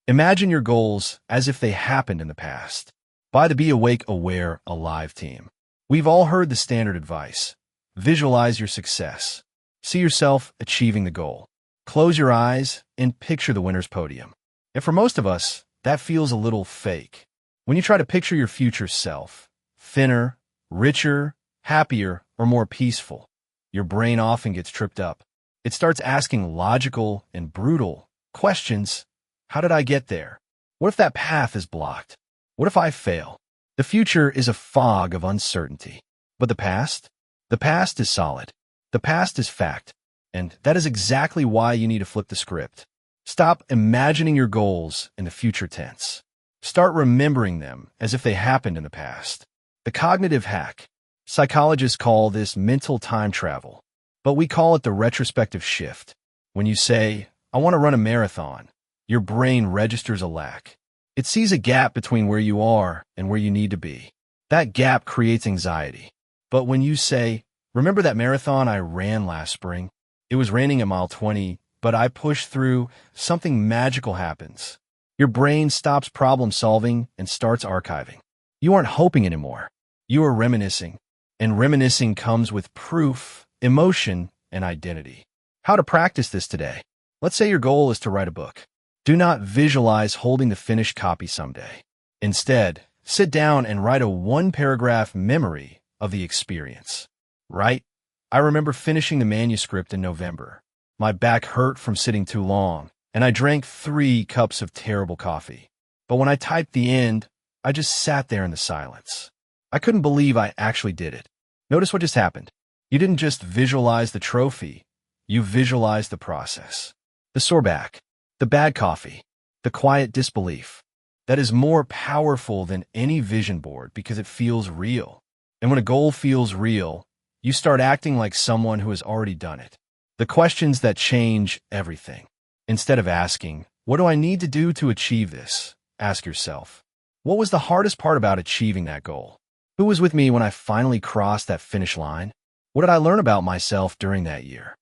Imagine your goals as if they happened in the past. By the Be Awake, Aware, Alive team. We've all heard the standard advice. Visualize your success. See yourself achieving the goal. Close your eyes and picture the winner's podium. And for most of us, that feels a little fake. When you try to picture your future self, thinner, richer, happier, or more peaceful, your brain often gets tripped up. It starts asking logical and brutal questions. How did I get there? What if that path is blocked? What if I fail? The future is a fog of uncertainty. But the past? The past is solid. The past is fact. And that is exactly why you need to flip the script. Stop imagining your goals in the future tense. Start remembering them as if they happened in the past. The cognitive hack. Psychologists call this mental time travel, but we call it the retrospective shift. When you say, I want to run a marathon, your brain registers a lack. It sees a gap between where you are and where you need to be. That gap creates anxiety. But when you say, remember that marathon I ran last spring? It was raining at mile 20, but I pushed through. Something magical happens. Your brain stops problem solving and starts archiving. You aren't hoping anymore. You are reminiscing. And reminiscing comes with proof, emotion, and identity. How to practice this today? Let's say your goal is to write a book. Do not visualize holding the finished copy someday. Instead, sit down and write a one-paragraph memory of the experience. Write, I remember finishing the manuscript in November. My back hurt from sitting too long, and I drank 3 cups of terrible coffee. But when I typed the end, I just sat there in the silence. I couldn't believe I actually did it. Notice what just happened. You didn't just visualize the trophy, you visualized the process. The sore back, the bad coffee, the quiet disbelief. That is more powerful than any vision board because it feels real. And when a goal feels real, you start acting like someone who has already done it. The questions that change everything. Instead of asking, what do I need to do to achieve this? Ask yourself, what was the hardest part about achieving that goal? Who was with me when I finally crossed that finish line? What did I learn about myself during that year?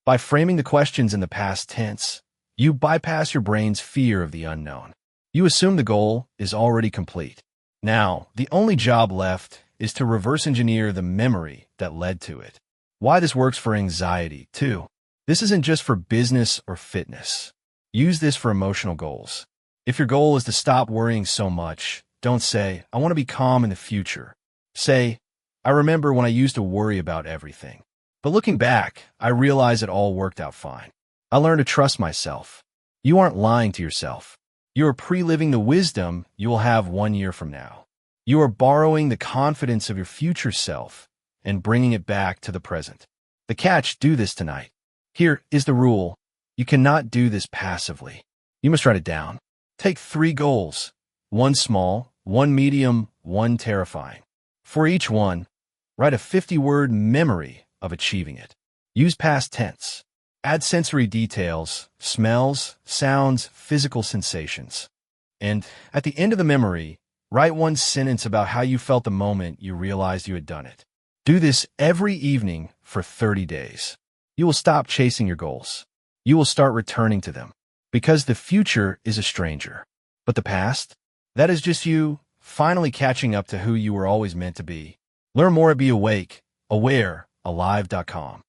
By framing the questions in the past tense, you bypass your brain's fear of the unknown. You assume the goal is already complete. Now, the only job left is to reverse engineer the memory that led to it. Why this works for anxiety, too. This isn't just for business or fitness. Use this for emotional goals. If your goal is to stop worrying so much, don't say, I want to be calm in the future. Say, I remember when I used to worry about everything. But looking back, I realize it all worked out fine. I learned to trust myself. You aren't lying to yourself. You are pre-living the wisdom you will have 1 year from now. You are borrowing the confidence of your future self and bringing it back to the present. The catch, do this tonight. Here is the rule. You cannot do this passively. You must write it down. Take 3 goals. 1 small, 1 medium, 1 terrifying. For each one, write a 50-word memory of achieving it. Use past tense. Add sensory details, smells, sounds, physical sensations. And at the end of the memory, write 1 sentence about how you felt the moment you realized you had done it. Do this every evening for 30 days. You will stop chasing your goals. You will start returning to them. Because the future is a stranger. But the past? That is just you finally catching up to who you were always meant to be. Learn more at Be Awake, Aware, Alive.com.